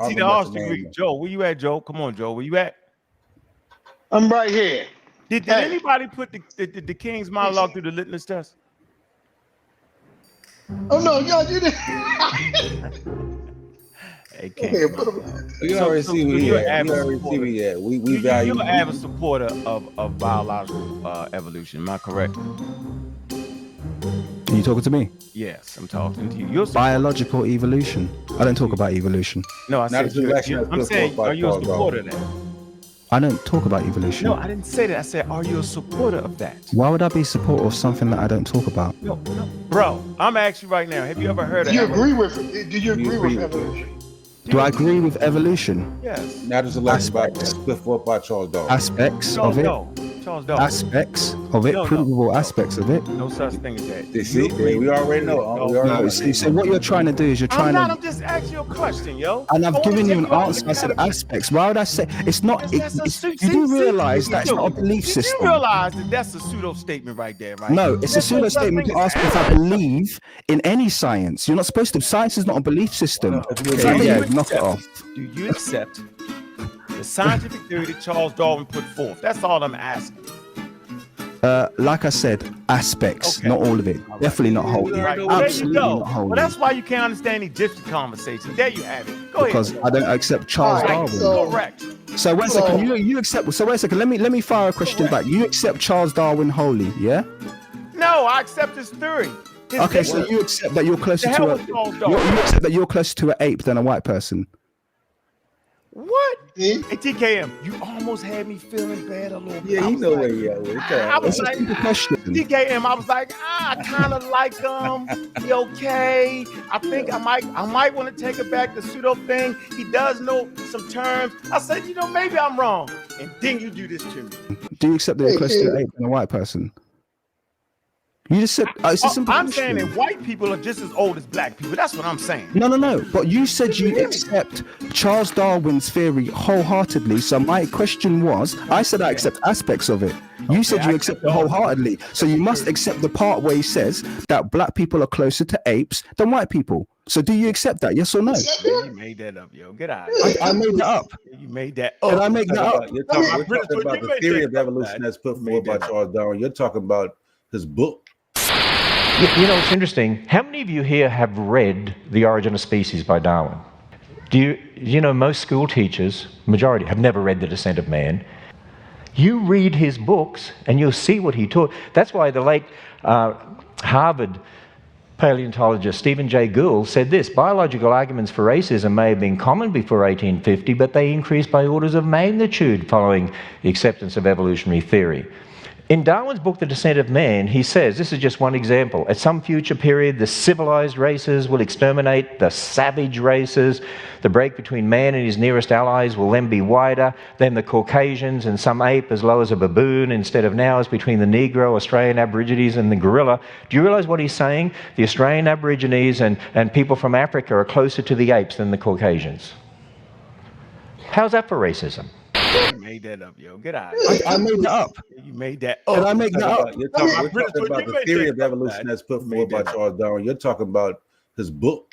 See the horse degree. Joe, where you at, Joe? Come on, Joe. Where you at? I'm right here. Did anybody put the King's monologue through the litmus test? Oh no, y'all did it. Hey, King. You already see me here. You already see me here. We value. You're an avid supporter of biological evolution. Am I correct? Are you talking to me? Yes, I'm talking to you. You're biological evolution. I don't talk about evolution. No, I said I'm saying, are you a supporter of that? I don't talk about evolution. No, I didn't say that. I said, are you a supporter of that? Why would I be a supporter of something that I don't talk about? No, bro. I'm asking you right now. Have you ever heard of? Do you agree with evolution? Do I agree with evolution? Yes. Not as a lesson about put forth by Charles Darwin. Aspects of it. No. Charles Darwin. Aspects of it, provable aspects of it. No such thing as that. We already know. So what you're trying to do is I'm just asking you a question, yo. And I've given you an answer. I said aspects. Why would I say it's not? You do realize that's not a belief system. You realize that that's a pseudo statement right there, right? No, it's a pseudo statement to ask if I believe in any science. You're not supposed to. Science is not a belief system. Knock it off. Do you accept the scientific theory that Charles Darwin put forth? That's all I'm asking. Like I said, aspects, not all of it. Right. Definitely not wholly. Right. Well, absolutely not wholly. Well, that's why you can't understand Egyptian conversation. There you have it. Go because ahead. I don't accept Charles Darwin. Correct. So wait a second. You accept? So wait a second. Let me fire a question back. You accept Charles Darwin wholly? Yeah. No, I accept his theory. Okay, so you accept that you're closer to you accept that you're closer to an ape than a white person. What? Hey, TKM, you almost had me feeling bad a little bit. Yeah, you know where you are. I was like, TKM, I was like, I kind of like him. He okay. I think I might want to take it back, the pseudo thing. He does know some terms. I said, maybe I'm wrong. And then you do this to me. Do you accept that you're closer to an ape than a white person? You just said it's a simple I'm saying that white people are just as old as black people. That's what I'm saying. No. But you said you accept Charles Darwin's theory wholeheartedly. So my question was, I said I accept aspects of it. You said you accept it wholeheartedly. So you must accept the part where he says that black people are closer to apes than white people. So do you accept that? Yes or no? You made that up, yo. Get out. I made that up. You made that up. Did I make that up? You're talking about the theory of evolution that's put forward by Charles Darwin. You're talking about his book. It's interesting. How many of you here have read The Origin of Species by Darwin? Do you know most school teachers, majority, have never read The Descent of Man? You read his books and you'll see what he taught. That's why the late Harvard paleontologist Stephen Jay Gould said this: biological arguments for racism may have been common before 1850, but they increased by orders of magnitude following the acceptance of evolutionary theory. In Darwin's book, The Descent of Man, he says, this is just one example, at some future period, the civilized races will exterminate the savage races. The break between man and his nearest allies will then be wider than the Caucasians and some ape as low as a baboon, instead of now as between the Negro, Australian Aborigines and the gorilla. Do you realize what he's saying? The Australian Aborigines and people from Africa are closer to the apes than the Caucasians. How's that for racism? You made that up, yo. Get out. I made that up. You made that up. Did I make that up? You're talking about the theory of evolution that's put forward by Charles Darwin. You're talking about his book.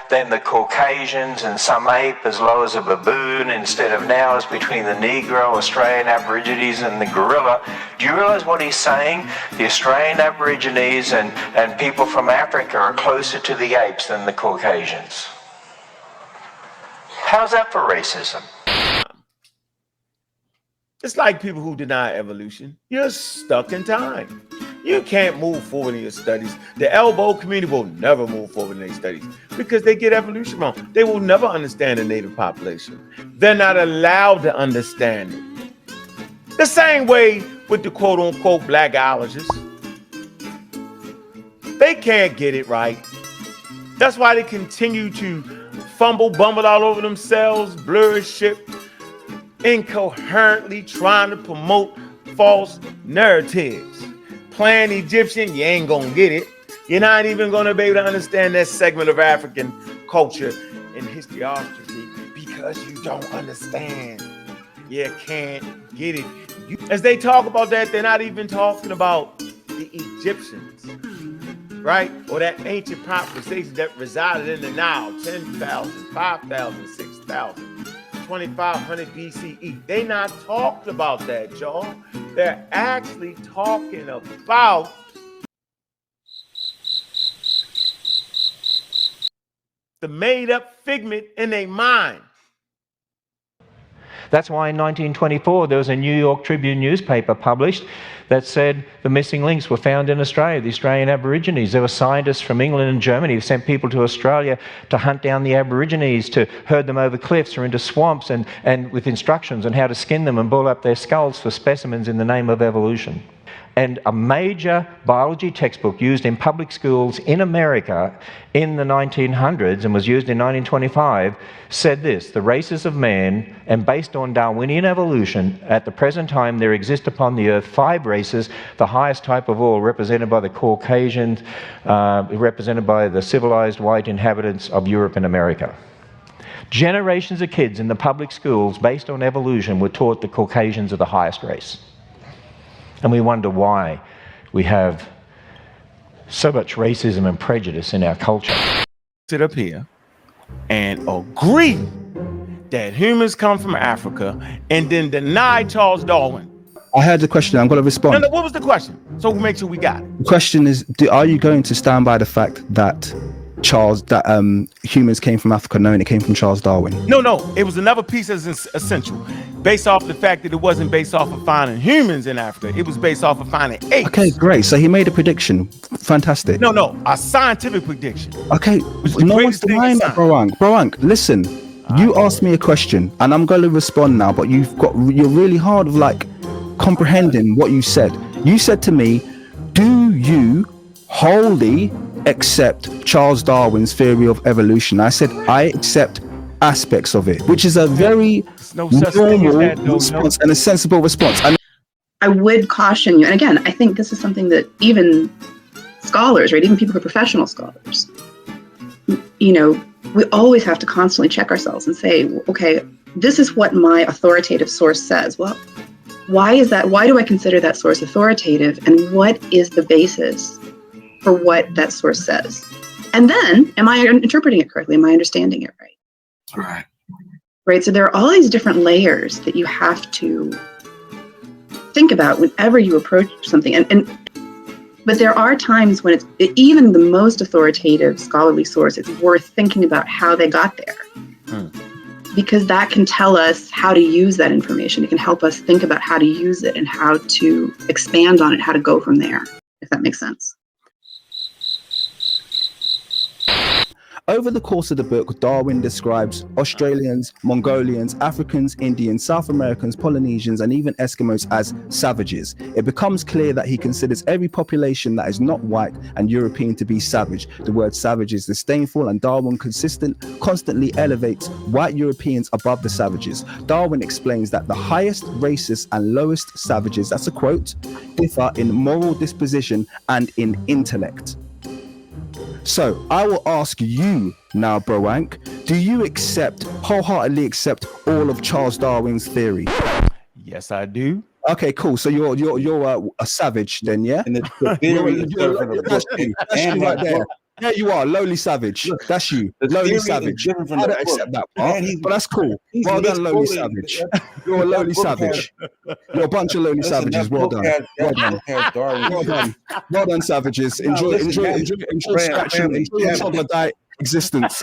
Then the Caucasians and some ape as low as a baboon, instead of now as between the Negro, Australian Aborigines and the gorilla. Do you realize what he's saying? The Australian Aborigines and people from Africa are closer to the apes than the Caucasians. How's that for racism? It's like people who deny evolution. You're stuck in time. You can't move forward in your studies. The elbow community will never move forward in their studies because they get evolution wrong. They will never understand the native population. They're not allowed to understand it. The same way with the quote-unquote blackologists. They can't get it right. That's why they continue to bumble all over themselves, blur shit, incoherently trying to promote false narratives. Playing Egyptian, you ain't gonna get it. You're not even gonna be able to understand that segment of African culture and historiography because you don't understand. You can't get it. As they talk about that, they're not even talking about the Egyptians. right? Or that ancient population that resided in the Nile, 10,000, 5,000, 6,000, 2,500 BCE. They not talked about that, y'all. They're actually talking about the made-up figment in their mind. That's why in 1924 there was a New York Tribune newspaper published that said the missing links were found in Australia, the Australian Aborigines. There were scientists from England and Germany who sent people to Australia to hunt down the Aborigines, to herd them over cliffs or into swamps, and with instructions on how to skin them and boil up their skulls for specimens in the name of evolution. And a major biology textbook used in public schools in America in the 1900s and was used in 1925 said this: the races of man, and based on Darwinian evolution, at the present time there exist upon the earth 5 races, the highest type of all represented by the Caucasians, represented by the civilized white inhabitants of Europe and America. Generations of kids in the public schools, based on evolution, were taught the Caucasians are the highest race. And we wonder why we have so much racism and prejudice in our culture. Sit up here and agree that humans come from Africa and then deny Charles Darwin. I heard the question. I'm going to respond. No, what was the question? So we'll make sure we got it. The question is, are you going to stand by the fact that humans came from Africa, knowing it came from Charles Darwin? No, it was another piece that's essential, based off the fact that it wasn't based off of finding humans in Africa. It was based off of finding apes. Okay, great. So he made a prediction. Fantastic. No, a scientific prediction. Okay, no one's denying that, Broank. Listen, you asked me a question, and I'm going to respond now. But you're really hard of comprehending what you said. You said to me, "Do you wholly accept Charles Darwin's theory of evolution?" I said, I accept aspects of it, which is a very normal response and a sensible response. And I would caution you, and again, I think this is something that even scholars, right, even people who are professional scholars, we always have to constantly check ourselves and say, okay, this is what my authoritative source says. Well, why is that? Why do I consider that source authoritative? And what is the basis for what that source says? And then, am I interpreting it correctly? Am I understanding it right? Right. So there are all these different layers that you have to think about whenever you approach something. But there are times when even the most authoritative scholarly source, it's worth thinking about how they got there. Because that can tell us how to use that information. It can help us think about how to use it and how to expand on it, how to go from there, if that makes sense. over the course of the book, Darwin describes Australians, Mongolians, Africans, Indians, South Americans, Polynesians, and even Eskimos as savages. It becomes clear that he considers every population that is not white and European to be savage. The word savage is disdainful, and Darwin constantly elevates white Europeans above the savages. Darwin explains that the highest races and lowest savages, that's a quote, differ in moral disposition and in intellect. So I will ask you now, Broank, do you wholeheartedly accept all of Charles Darwin's theory? Yes, I do. Okay, cool. So you're a savage then, yeah? And the theory is different from the book. That's you right there. Yeah, you are lowly savage. Look, that's you, the lowly theory savage. is different from I the don't book. accept that part, but that's cool. Well done, lowly savage. You're a lowly savage. You're a bunch of lowly savages. Well done. Well done. Well done. Well done, savages. Enjoy scratching. Enjoy your troglodyte existence.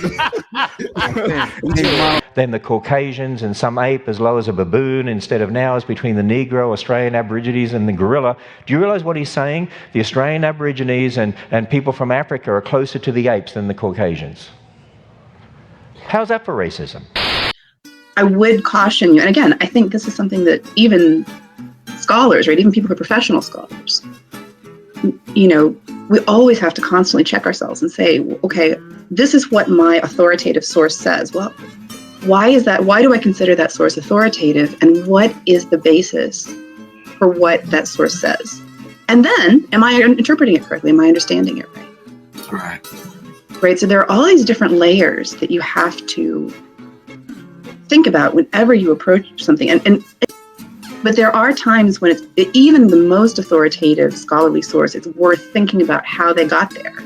Then the Caucasians and some ape as low as a baboon instead of now is between the Negro, Australian Aborigines and the gorilla. Do you realize what he's saying? The Australian Aborigines and people from Africa are closer to the apes than the Caucasians. How's that for racism? I would caution you, and again, I think this is something that even scholars, right, even people who are professional scholars, we always have to constantly check ourselves and say, okay, this is what my authoritative source says. Well, why is that? Why do I consider that source authoritative? And what is the basis for what that source says? And then, am I interpreting it correctly? Am I understanding it right? Right. So there are all these different layers that you have to think about whenever you approach something. But there are times when even the most authoritative scholarly source, it's worth thinking about how they got there.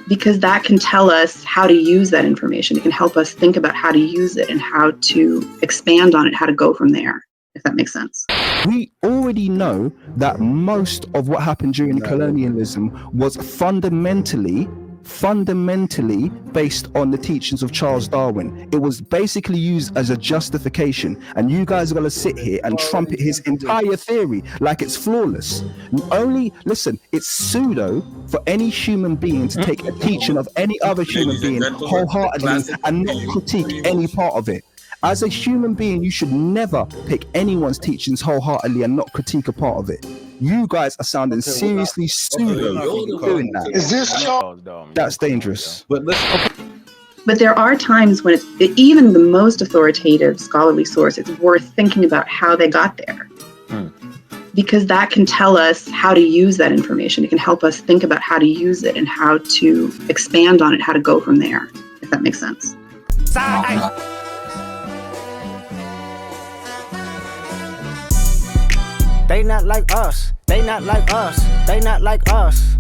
Because that can tell us how to use that information. It can help us think about how to use it and how to expand on it, how to go from there, if that makes sense. We already know that most of what happened during colonialism was fundamentally based on the teachings of Charles Darwin. It was basically used as a justification, and you guys are going to sit here and trumpet his entire theory like it's flawless. Listen, it's pseudo for any human being to take a teaching of any other human being wholeheartedly and not critique any part of it. As a human being, you should never pick anyone's teachings wholeheartedly and not critique a part of it. You guys are sounding seriously pseudo doing that. Is this Charles? That's dangerous. But listen, But there are times when even the most authoritative scholarly source, it's worth thinking about how they got there. Because that can tell us how to use that information. It can help us think about how to use it and how to expand on it, how to go from there, if that makes sense. They not like us. They not like us. They not like us.